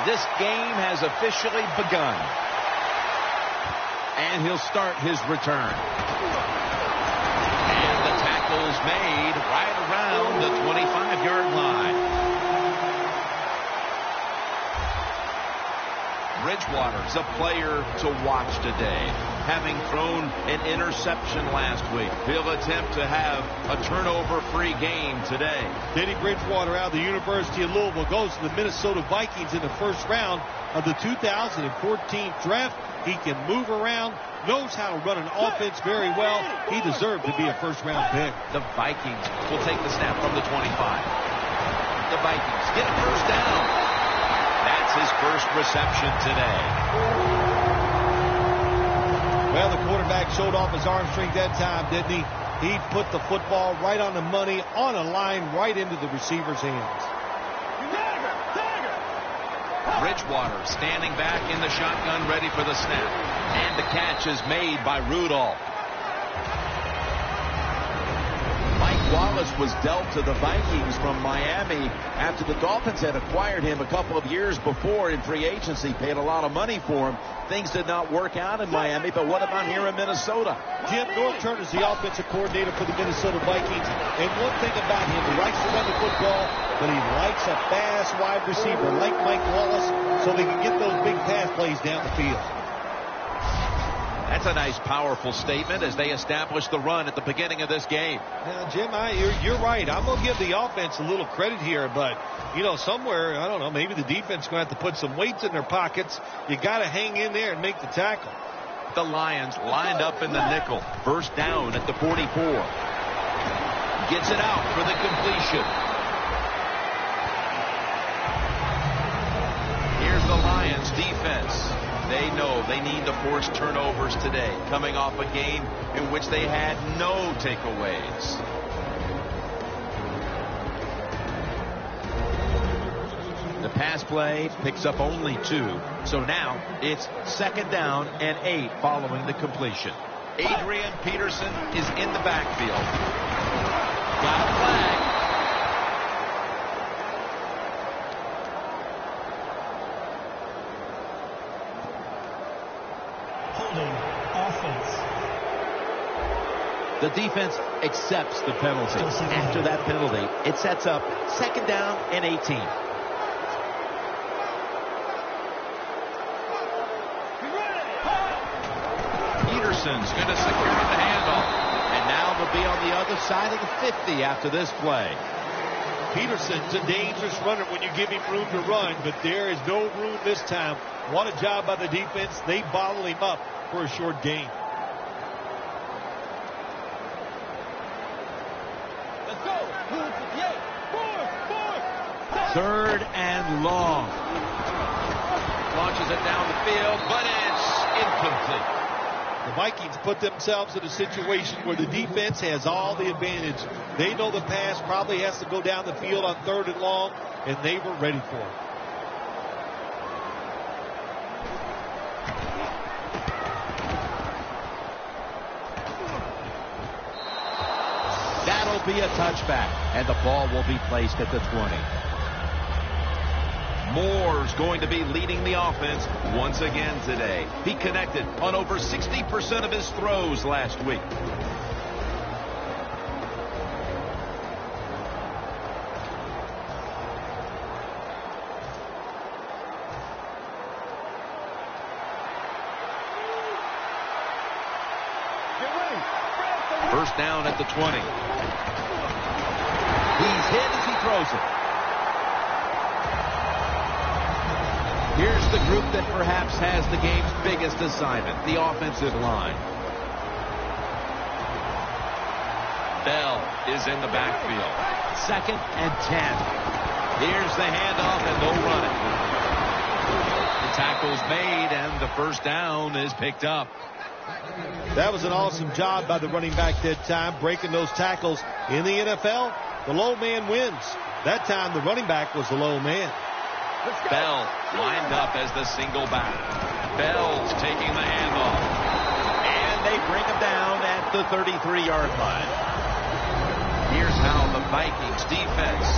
This game has officially begun. And he'll start his return. And the tackle's made right around the 25-yard line. Bridgewater's a player to watch today. Having thrown an interception last week, he'll attempt to have a turnover-free game today. Teddy Bridgewater out of the University of Louisville goes to the Minnesota Vikings in the first round of the 2014 draft. He can move around, knows how to run an offense very well. He deserved to be a first-round pick. The Vikings will take the snap from the 25. The Vikings get a first down. That's his first reception today. Well, the quarterback showed off his arm strength that time, didn't he? He put the football right on the money, on a line, right into the receiver's hands. Bridgewater standing back in the shotgun, ready for the snap. And the catch is made by Rudolph. Mike Wallace was dealt to the Vikings from Miami after the Dolphins had acquired him a couple of years before in free agency, paid a lot of money for him. Things did not work out in Miami, but what about here in Minnesota? Jim, North Turner's the offensive coordinator for the Minnesota Vikings, and one thing about him, he likes to run the football, but he likes a fast wide receiver like Mike Wallace so they can get those big pass plays down the field. That's a nice, powerful statement as they establish the run at the beginning of this game. Now, Jim, you're right. I'm going to give the offense a little credit here, but, you know, somewhere, I don't know, maybe the defense is going to have to put some weights in their pockets. You got to hang in there and make the tackle. The Lions lined up in the nickel. First down at the 44. Gets it out for the completion. Here's the Lions defense. They know they need to force turnovers today, coming off a game in which they had no takeaways. The pass play picks up only 2, so now it's second down and 8 following the completion. Adrian Peterson is in the backfield. Got a flag. The defense accepts the penalty. After that penalty, it sets up second down and 18. Peterson's going to secure the handoff. And now they'll be on the other side of the 50 after this play. Peterson's a dangerous runner when you give him room to run, but there is no room this time. What a job by the defense. They bottle him up for a short gain. Third and long. Launches it down the field, but it's incomplete. The Vikings put themselves in a situation where the defense has all the advantage. They know the pass probably has to go down the field on third and long, and they were ready for it. That'll be a touchback, and the ball will be placed at the 20. Moore's going to be leading the offense once again today. He connected on over 60% of his throws last week. First down at the 20. He's hit as he throws it. Here's the group that perhaps has the game's biggest assignment, the offensive line. Bell is in the backfield. Second and 10. Here's the handoff, and they'll run it. The tackle's made, and the first down is picked up. That was an awesome job by the running back that time, breaking those tackles. In the NFL, the low man wins. That time, the running back was the low man. Bell lined up as the single back. Bell's taking the handoff. And they bring him down at the 33-yard line. Here's how the Vikings defense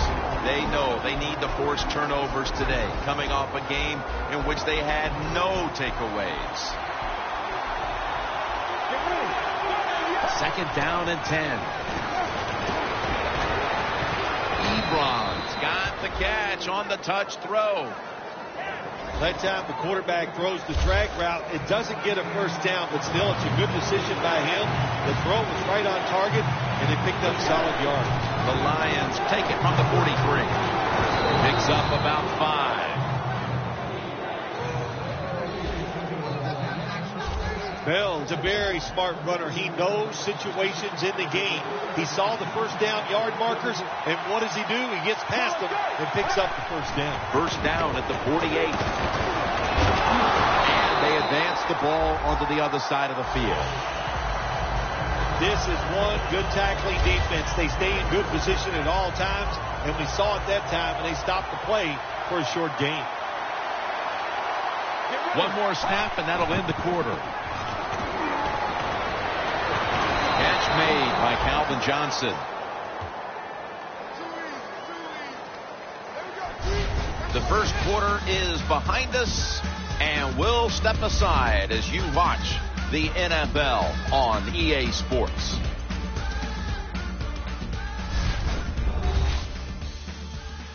They know they need to force turnovers today, coming off a game in which they had no takeaways. 2nd down and 10. Ebron's got the catch on the touch throw. That time the quarterback throws the drag route. It doesn't get a first down, but still it's a good decision by him. The throw was right on target, and they picked up solid yards. The Lions take it from the 43. Picks up about 5. Bell's a very smart runner. He knows situations in the game. He saw the first down yard markers, and what does he do? He gets past them and picks up the first down. First down at the 48. And they advance the ball onto the other side of the field. This is one good tackling defense. They stay in good position at all times, and we saw it that time, and they stopped the play for a short gain. One more snap, and that'll end the quarter. Catch made by Calvin Johnson. The first quarter is behind us, and we'll step aside as you watch the NFL on EA Sports.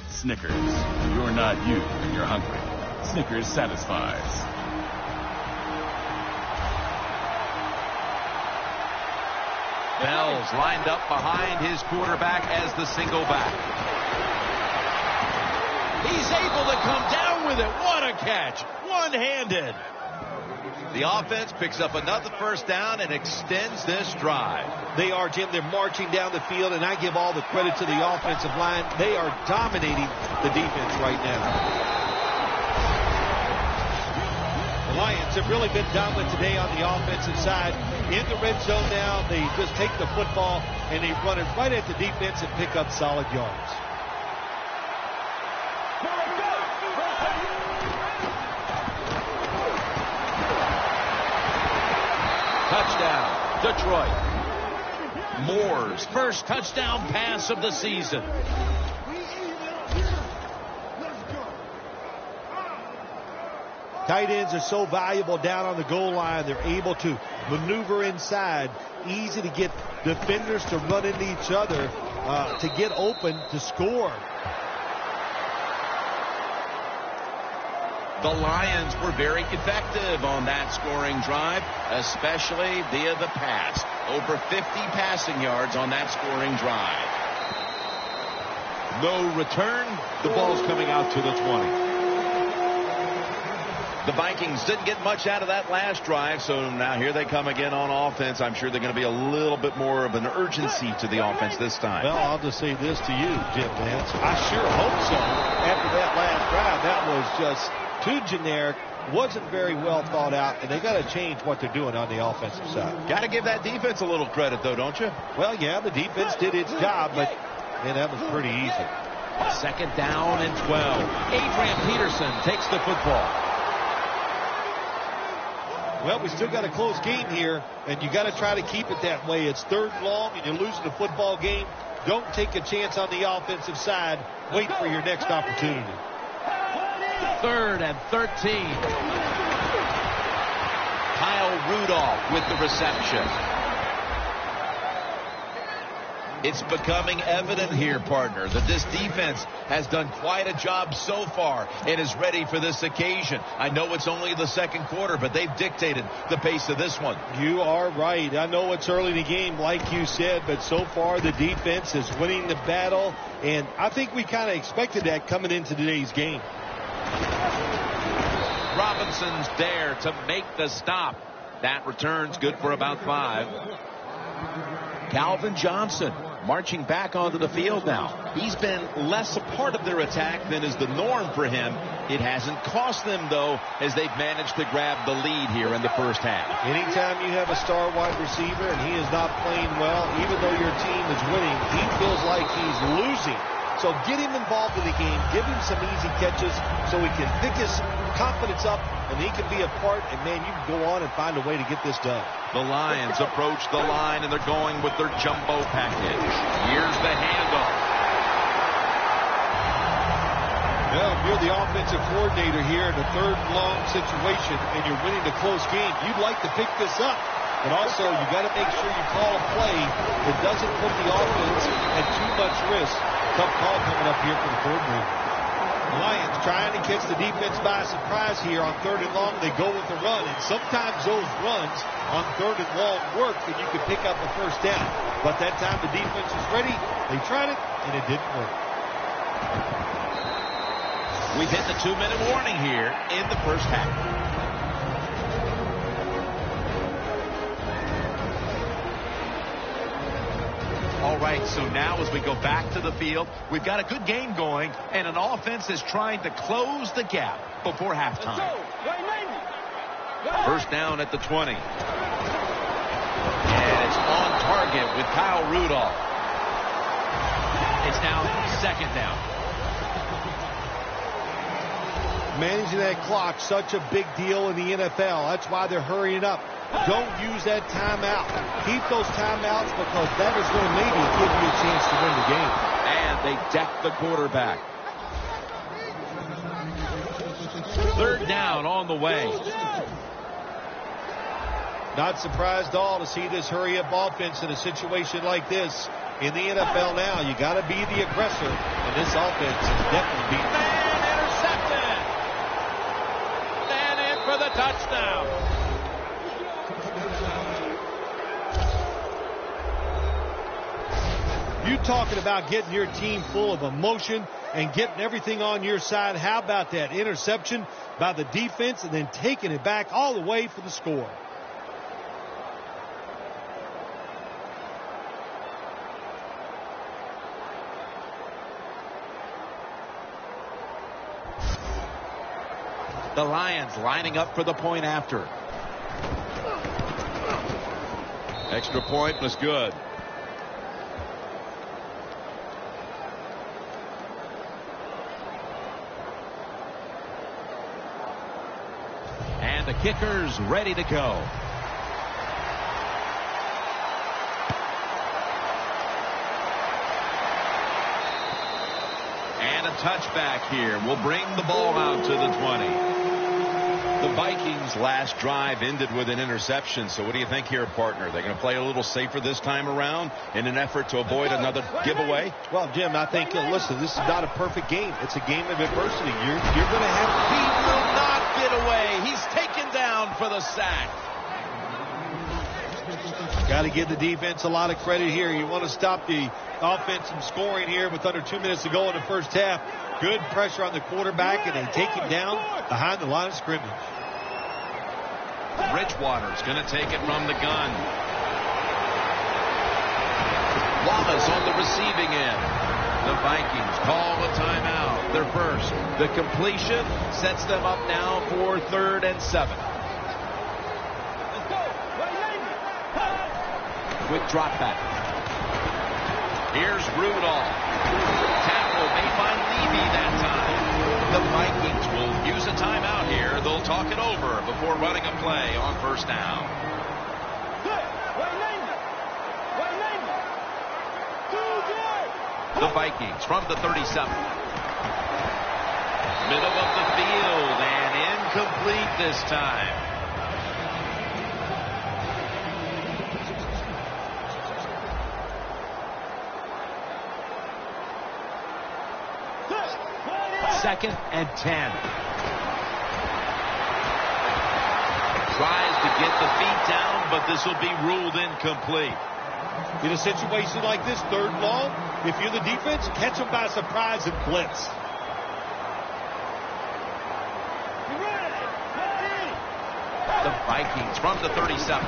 Snickers, you're not you when you're hungry. Snickers satisfies. Bell's lined up behind his quarterback as the single back. He's able to come down with it. What a catch. One-handed. The offense picks up another first down and extends this drive. They are, Jim. They're marching down the field, and I give all the credit to the offensive line. They are dominating the defense right now. The Lions have really been dominant today on the offensive side. In the red zone now, they just take the football and they run it right at the defense and pick up solid yards. Touchdown, Detroit. Moore's first touchdown pass of the season. Tight ends are so valuable down on the goal line. They're able to maneuver inside. Easy to get defenders to run into each other, to get open, to score. The Lions were very effective on that scoring drive, especially via the pass. Over 50 passing yards on that scoring drive. No return. The ball's coming out to the 20. The Vikings didn't get much out of that last drive, so now here they come again on offense. I'm sure they're going to be a little bit more of an urgency to the offense this time. Well, I'll just say this to you, Jim Nance. I sure hope so. After that last drive, that was just too generic, wasn't very well thought out, and they got to change what they're doing on the offensive side. Got to give that defense a little credit, though, don't you? Well, yeah, the defense did its job, but man, that was pretty easy. 2nd down and 12. Adrian Peterson takes the football. Well, we still got a close game here, and you got to try to keep it that way. It's 3rd and long, and you're losing the football game. Don't take a chance on the offensive side. Wait for your next opportunity. 3rd and 13. Kyle Rudolph with the reception. It's becoming evident here, partner, that this defense has done quite a job so far and is ready for this occasion. I know it's only the 2nd quarter, but they've dictated the pace of this one. You are right. I know it's early in the game, like you said, but so far the defense is winning the battle, and I think we kind of expected that coming into today's game. Robinson's there to make the stop. That return's good for about 5. Calvin Johnson marching back onto the field now. He's been less a part of their attack than is the norm for him. It hasn't cost them, though, as they've managed to grab the lead here in the first half. Anytime you have a star wide receiver and he is not playing well, even though your team is winning, he feels like he's losing. So get him involved in the game. Give him some easy catches so he can pick his confidence up and he can be a part. And, man, you can go on and find a way to get this done. The Lions approach the line, and they're going with their jumbo package. Here's the handoff. Well, if you're the offensive coordinator here in a third and long situation and you're winning a close game, you'd like to pick this up. But also, you got to make sure you call a play that doesn't put the offense at too much risk. Tough call coming up here for the coordinator. Lions trying to catch the defense by surprise here on third and long. They go with the run, and sometimes those runs on third and long work and you can pick up a first down. But that time the defense was ready. They tried it, and it didn't work. We've hit the 2-minute warning here in the first half. All right, so now as we go back to the field, we've got a good game going, and an offense is trying to close the gap before halftime. First down at the 20. And it's on target with Kyle Rudolph. It's now second down. Managing that clock, such a big deal in the NFL. That's why they're hurrying up. Don't use that timeout. Keep those timeouts because that is going to maybe give you a chance to win the game. And they deck the quarterback. Third down on the way. Not surprised at all to see this hurry-up offense in a situation like this. In the NFL now, you got to be the aggressor, and this offense is definitely beating. Man intercepted. Man in for the touchdown. You talking about getting your team full of emotion and getting everything on your side. How about that interception by the defense and then taking it back all the way for the score? The Lions lining up for the point after. Extra point was good. And the kicker's ready to go. And a touchback here will bring the ball out to the 20. The Vikings' last drive ended with an interception. So what do you think here, partner? They're going to play a little safer this time around in an effort to avoid another giveaway? Well, Jim, I think, listen, this is not a perfect game. It's a game of adversity. You're going to have... He will not get away. He's taken down for the sack. Got to give the defense a lot of credit here. You want to stop the offense from scoring here with under 2 minutes to go in the first half. Good pressure on the quarterback, and they take him down behind the line of scrimmage. Bridgewater's going to take it from the gun. Wallace on the receiving end. The Vikings call a timeout. Their first. The completion sets them up now for 3rd and 7. Quick drop back. Here's Rudolph. Tackle may find Levy that time. The Vikings will use a timeout here. They'll talk it over before running a play on first down. The Vikings from the 37. Middle of the field and incomplete this time. Second and 10. Tries to get the feet down, but this will be ruled incomplete. In a situation like this, 3rd and long, if you're the defense, catch them by surprise and blitz. The Vikings from the 37.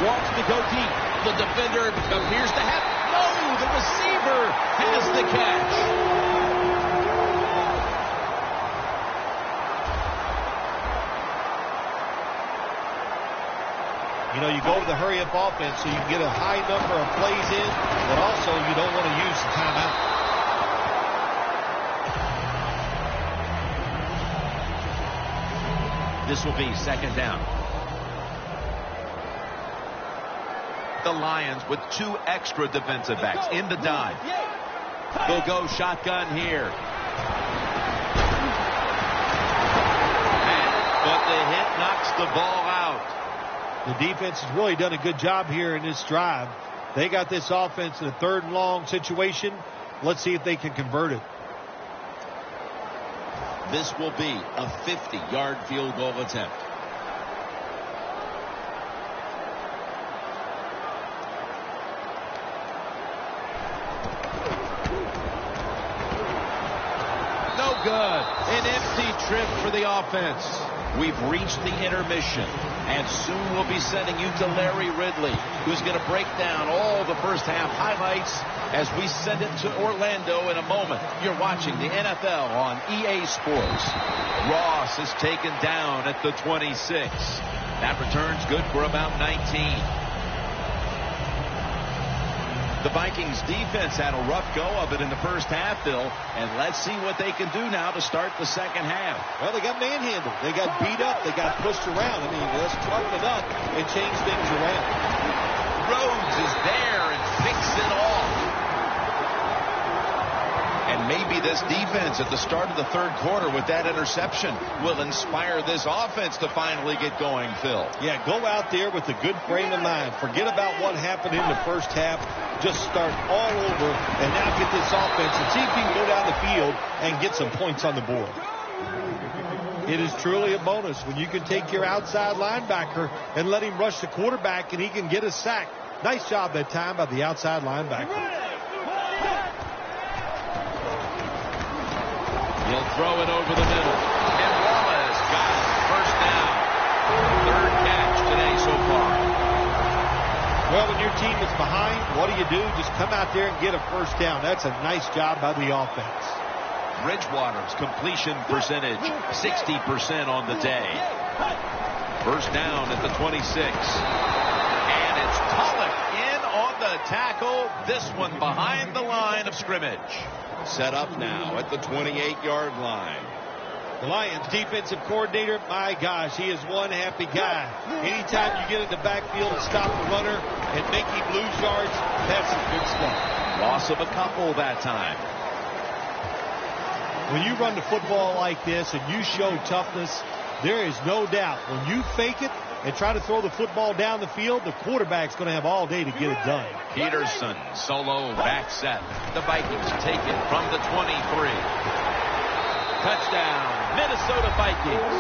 Wants to go deep. The defender appears to have... No, the receiver has the catch. You know, you go to the hurry-up offense so you can get a high number of plays in, but also you don't want to use the timeout. This will be 2nd down. The Lions with 2 extra defensive backs in the dive. They'll go shotgun here. But the hit knocks the ball out. The defense has really done a good job here in this drive. They got this offense in a 3rd and long situation. Let's see if they can convert it. This will be a 50-yard field goal attempt. No good. An empty trip for the offense. We've reached the intermission, and soon we'll be sending you to Larry Ridley, who's going to break down all the first half highlights as we send it to Orlando in a moment. You're watching the NFL on EA Sports. Ross is taken down at the 26. That return's good for about 19. The Vikings defense had a rough go of it in the first half, Bill, and let's see what they can do now to start the second half. Well, they got manhandled. They got beat up. They got pushed around. I mean, let's toughen it up and change things around. Rhodes is there and picks it off. And maybe this defense at the start of the 3rd quarter with that interception will inspire this offense to finally get going, Phil. Yeah, go out there with a good frame of mind. Forget about what happened in the first half. Just start all over and now get this offense and see if you can go down the field and get some points on the board. It is truly a bonus when you can take your outside linebacker and let him rush the quarterback and he can get a sack. Nice job that time by the outside linebacker. He'll throw it over the middle. And Wallace got it. First down. 3rd catch today so far. Well, when your team is behind, what do? Just come out there and get a first down. That's a nice job by the offense. Bridgewater's completion percentage, 60% on the day. First down at the 26. And it's Pollock in on the tackle. This one behind the line of scrimmage. Set up now at the 28-yard line. The Lions defensive coordinator, my gosh, he is one happy guy. Anytime you get in the backfield and stop the runner and make him lose yards, that's some good stuff. Loss of a couple that time. When you run the football like this and you show toughness, there is no doubt when you fake it and try to throw the football down the field, the quarterback's going to have all day to get it done. Peterson, solo, back set. The Vikings take it from the 23. Touchdown, Minnesota Vikings.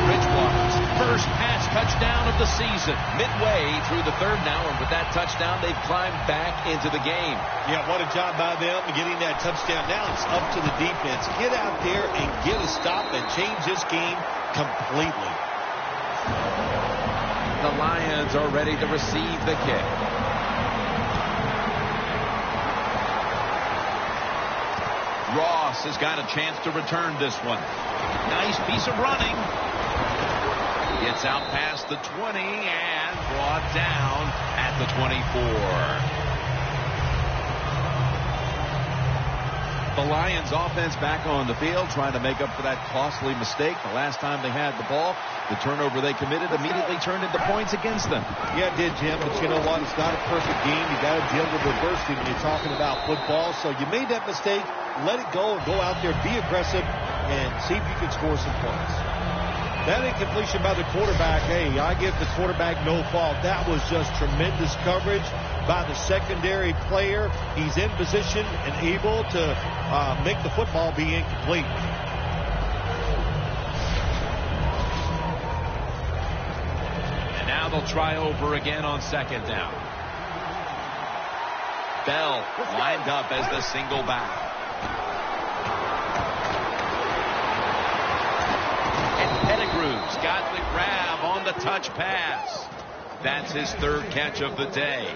Bridgewater's first pass touchdown of the season. Midway through the 3rd now, and with that touchdown, they've climbed back into the game. Yeah, what a job by them getting that touchdown. Now it's up to the defense. Get out there and get a stop and change this game completely. The Lions are ready to receive the kick. Ross has got a chance to return this one. Nice piece of running. Gets out past the 20 and brought down at the 24. The Lions offense back on the field trying to make up for that costly mistake. The last time they had the ball, the turnover they committed immediately turned into points against them. Yeah, it did, Jim, but you know what? It's not a perfect game. You got to deal with adversity when you're talking about football. So you made that mistake. Let it go and go out there, be aggressive, and see if you can score some points. That incompletion by the quarterback, hey, I give the quarterback no fault. That was just tremendous coverage by the secondary player. He's in position and able to make the football be incomplete. And now they'll try over again on 2nd down. Bell lined up as the single back. Pettigrew's got the grab on the touch pass. That's his 3rd catch of the day.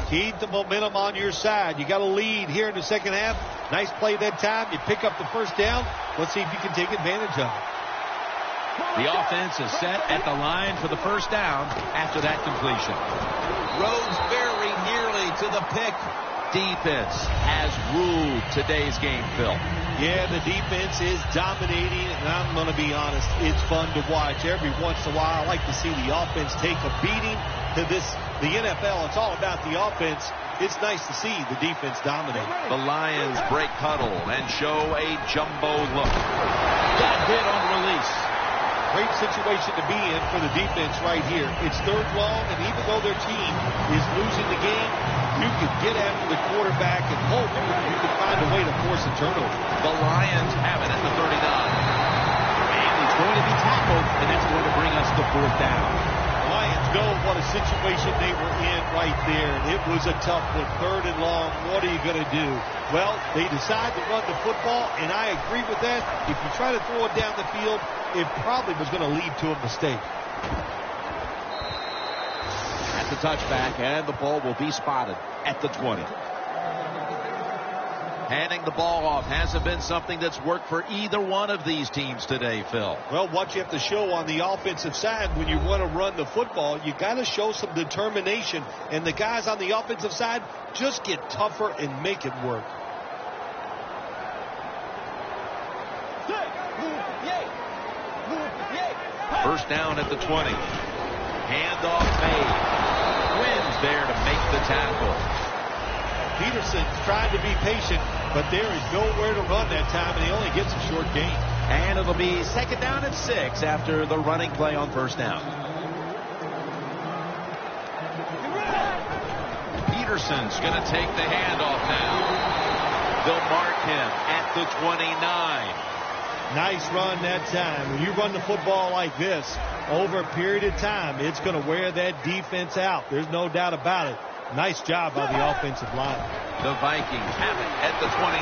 Keep the momentum on your side. You got a lead here in the second half. Nice play that time. You pick up the first down. Let's see if you can take advantage of it. The offense is set at the line for the first down after that completion. Rhodes very nearly to the pick. Defense has ruled today's game, Phil. Yeah, the defense is dominating, and I'm going to be honest, it's fun to watch. Every once in a while, I like to see the offense take a beating to this. The NFL, it's all about the offense it's nice to see the defense dominate. The Lions break huddle and show a jumbo look. Got hit on release. Great situation to be in for the defense right here. It's third long, and even though their team is losing the game, you can get after the quarterback and hope you can find a way to force a turnover. The Lions have it at the 39. And it's going to be tackled, and that's going to bring us to fourth down. Lions know what a situation they were in right there. It was a tough one, third and long. What are you going to do? Well, they decide to run the football, and I agree with that. If you try to throw it down the field, it probably was going to lead to a mistake. At the touchback, and the ball will be spotted at the 20. Handing the ball off hasn't been something that's worked for either one of these teams today, Phil. Well, what you have to show on the offensive side when you want to run the football, you got to show some determination. And the guys on the offensive side just get tougher and make it work. First down at the 20. Handoff made. Wins there to make the tackle. Peterson's trying to be patient, but there is nowhere to run that time, and he only gets a short gain. And it'll be second down and 6 after the running play on first down. Peterson's going to take the handoff now. They'll mark him at the 29. Nice run that time. When you run the football like this over a period of time, it's going to wear that defense out. There's no doubt about it. Nice job by the offensive line. The Vikings have it at the 29.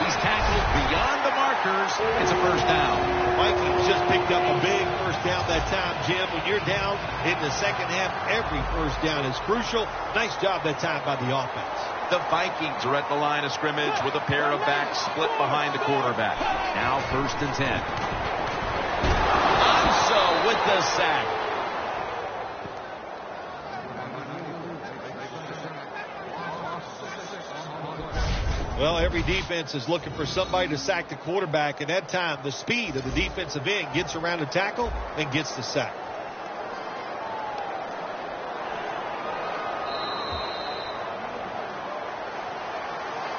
He's tackled beyond the markers. It's a first down. The Vikings just picked up a big first down that time, Jim. When you're down in the second half, every first down is crucial. Nice job that time by the offense. The Vikings are at the line of scrimmage with a pair of backs split behind the quarterback. Now first and 10. Anso with the sack. Well, every defense is looking for somebody to sack the quarterback, and that time the speed of the defensive end gets around the tackle and gets the sack.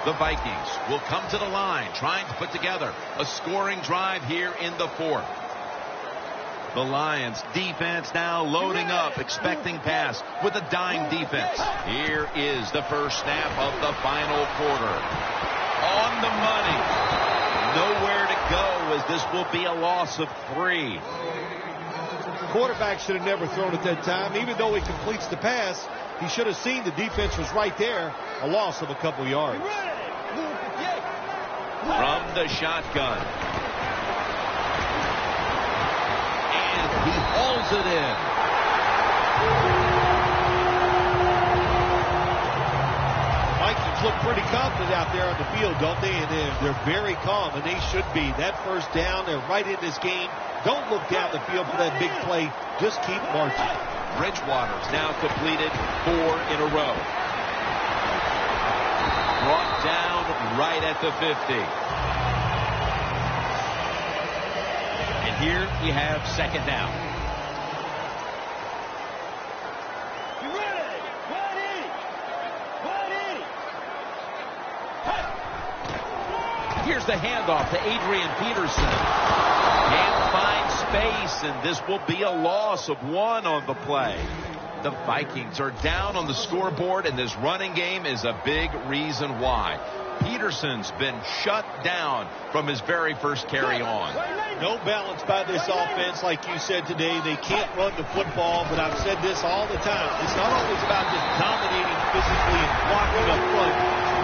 The Vikings will come to the line trying to put together a scoring drive here in the fourth. The Lions defense now loading up, expecting pass with a dime defense. Here is the first snap of the final quarter. On the money. Nowhere to go as this will be a loss of 3. Quarterback should have never thrown it that time. Even though he completes the pass, he should have seen the defense was right there. A loss of a couple yards. From the shotgun. And he hauls it in. Vikings look pretty confident out there on the field, don't they? And they're very calm, and they should be. That first down, they're right in this game. Don't look down the field for that big play. Just keep marching. Bridgewater's now completed 4 in a row. Brought down right at the 50. And here you have second down. Here's the handoff to Adrian Peterson. Can't find space, and this will be a loss of 1 on the play. The Vikings are down on the scoreboard, and this running game is a big reason why. Peterson's been shut down from his very first carry on. No balance by this offense, like you said today. They can't run the football, but I've said this all the time. It's not always about just dominating physically and blocking up front.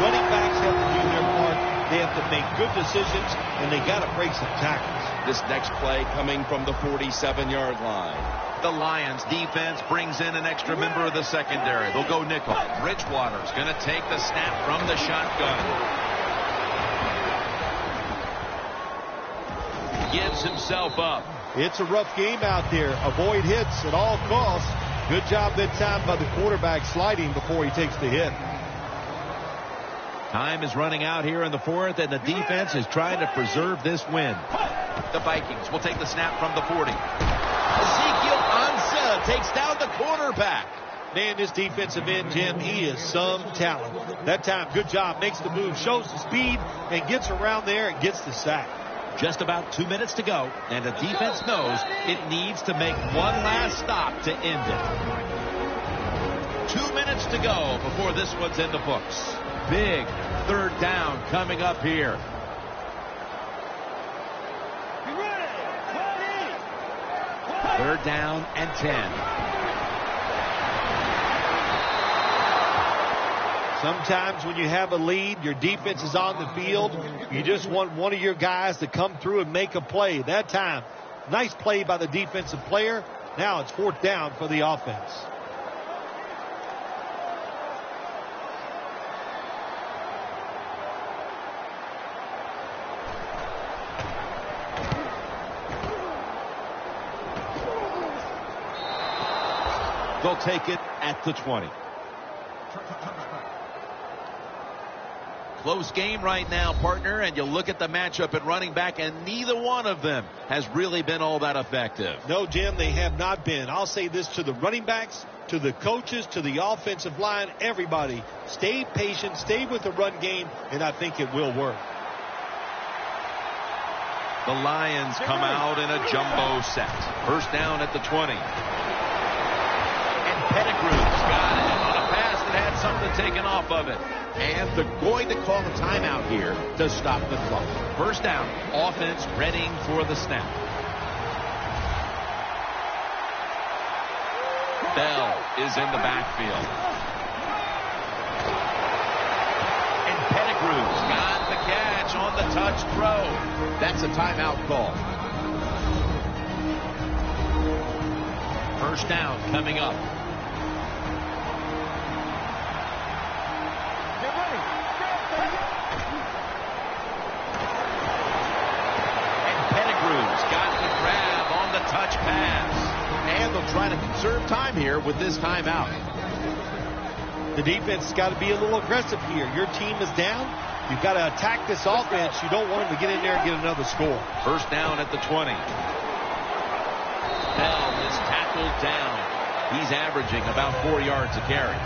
Running backs have to do their part. They have to make good decisions, and they got to break some tackles. This next play coming from the 47-yard line. The Lions defense brings in an extra member of the secondary. They'll go nickel. Bridgewater's going to take the snap from the shotgun. Gives himself up. It's a rough game out there. Avoid hits at all costs. Good job that time by the quarterback sliding before he takes the hit. Time is running out here in the fourth, and the defense is trying to preserve this win. The Vikings will take the snap from the 40. Ezekiel Ansah takes down the quarterback. Man, this defensive end, Jim, he is some talent. That time, good job, makes the move, shows the speed, and gets around there and gets the sack. Just about 2 minutes to go, and the defense knows it needs to make one last stop to end it. 2 minutes to go before this one's in the books. Big third down coming up here. Third down and 10. Sometimes when you have a lead, your defense is on the field. You just want one of your guys to come through and make a play. That time, nice play by the defensive player. Now it's fourth down for the offense. They'll take it at the 20. Close game right now, partner, and you look at the matchup at running back, and neither one of them has really been all that effective. No, Jim, they have not been. I'll say this to the running backs, to the coaches, to the offensive line, everybody. Stay patient, stay with the run game, and I think it will work. The Lions come out in a jumbo set. First down at the 20. And Pettigrew's got it on a pass that had something taken off of it. And they're going to call a timeout here to stop the clock. First down, offense readying for the snap. Bell is in the backfield. And Pettigrew's got the catch on the touch throw. That's a timeout call. First down coming up. Touch pass. And they'll try to conserve time here with this timeout. The defense has got to be a little aggressive here. Your team is down. You've got to attack this offense. You don't want them to get in there and get another score. First down at the 20. Bell is tackled down. He's averaging about 4 yards a carry.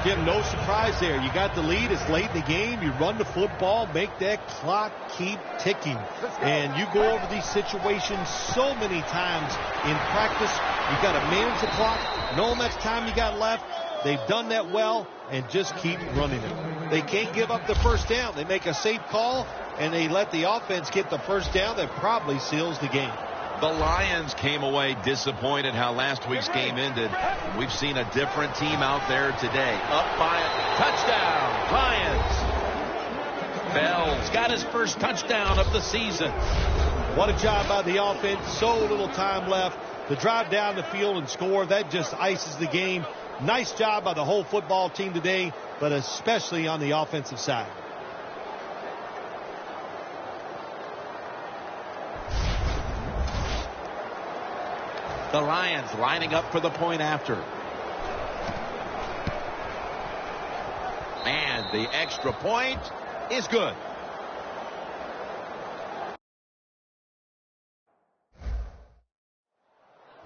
Jim, no surprise there. You got the lead. It's late in the game. You run the football, make that clock keep ticking. And you go over these situations so many times in practice. You got to manage the clock, know how much time you got left. They've done that well, and just keep running it. They can't give up the first down. They make a safe call, and they let the offense get the first down. That probably seals the game. The Lions came away disappointed how last week's game ended. We've seen a different team out there today. Up by a touchdown, Lions. Bell's got his first touchdown of the season. What a job by the offense. So little time left to drive down the field and score. That just ices the game. Nice job by the whole football team today, but especially on the offensive side. The Lions lining up for the point after. And the extra point is good.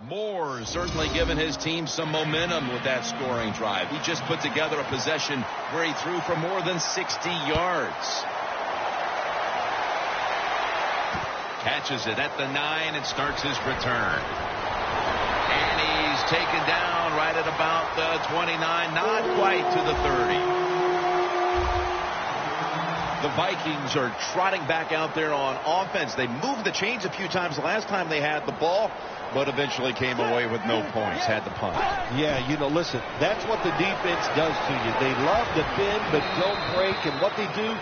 Moore certainly given his team some momentum with that scoring drive. He just put together a possession where he threw for more than 60 yards. Catches it at the 9 and starts his return. And he's taken down right at about the 29, not quite to the 30. The Vikings are trotting back out there on offense. They moved the chains a few times the last time they had the ball, but eventually came away with no points, had the punt. Yeah, listen, that's what the defense does to you. They love to bend but don't break, and what they do,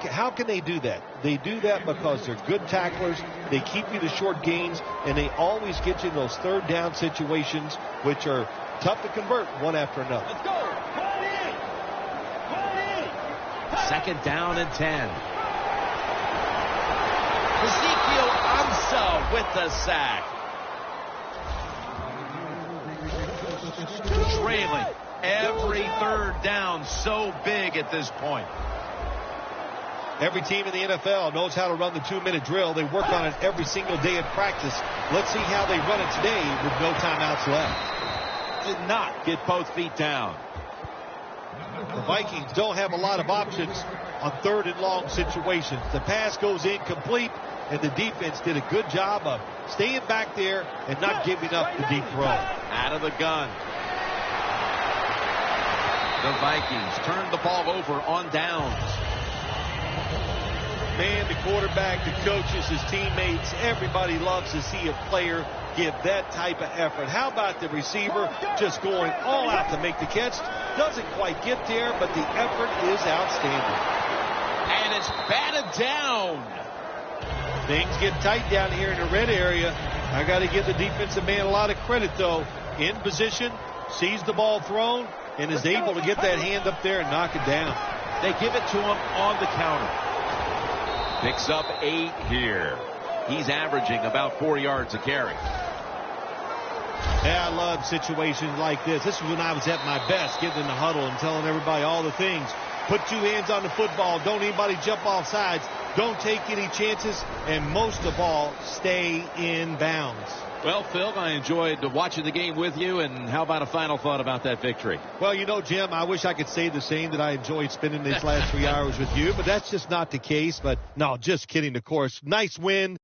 how can they do that? They do that because they're good tacklers. They keep you to short gains, and they always get you in those third down situations, which are tough to convert one after another. Let's go. Second down and 10. Ezekiel Ansah with the sack. Trailing every third down, so big at this point. Every team in the NFL knows how to run the 2-minute drill. They work on it every single day at practice. Let's see how they run it today with no timeouts left. did not get both feet down. The Vikings don't have a lot of options on 3rd and long situations. The pass goes incomplete, and the defense did a good job of staying back there and not giving up the deep throw. Out of the gun. The Vikings turn the ball over on downs. Man, the quarterback, the coaches, his teammates, everybody loves to see a player give that type of effort. How about the receiver just going all out to make the catch? Doesn't quite get there, but the effort is outstanding. And it's batted down. Things get tight down here in the red area. I got to give the defensive man a lot of credit, though. In position, sees the ball thrown, and is able to get that hand up there and knock it down. They give it to him on the counter. Picks up 8 here. He's averaging about 4 yards a carry. Yeah, I love situations like this. This is when I was at my best, getting in the huddle and telling everybody all the things. Put 2 hands on the football. Don't anybody jump off sides. Don't take any chances. And most of all, stay in bounds. Well, Phil, I enjoyed watching the game with you. And how about a final thought about that victory? Well, you know, Jim, I wish I could say the same, that I enjoyed spending these last 3 hours with you. But that's just not the case. But, no, just kidding, of course. Nice win.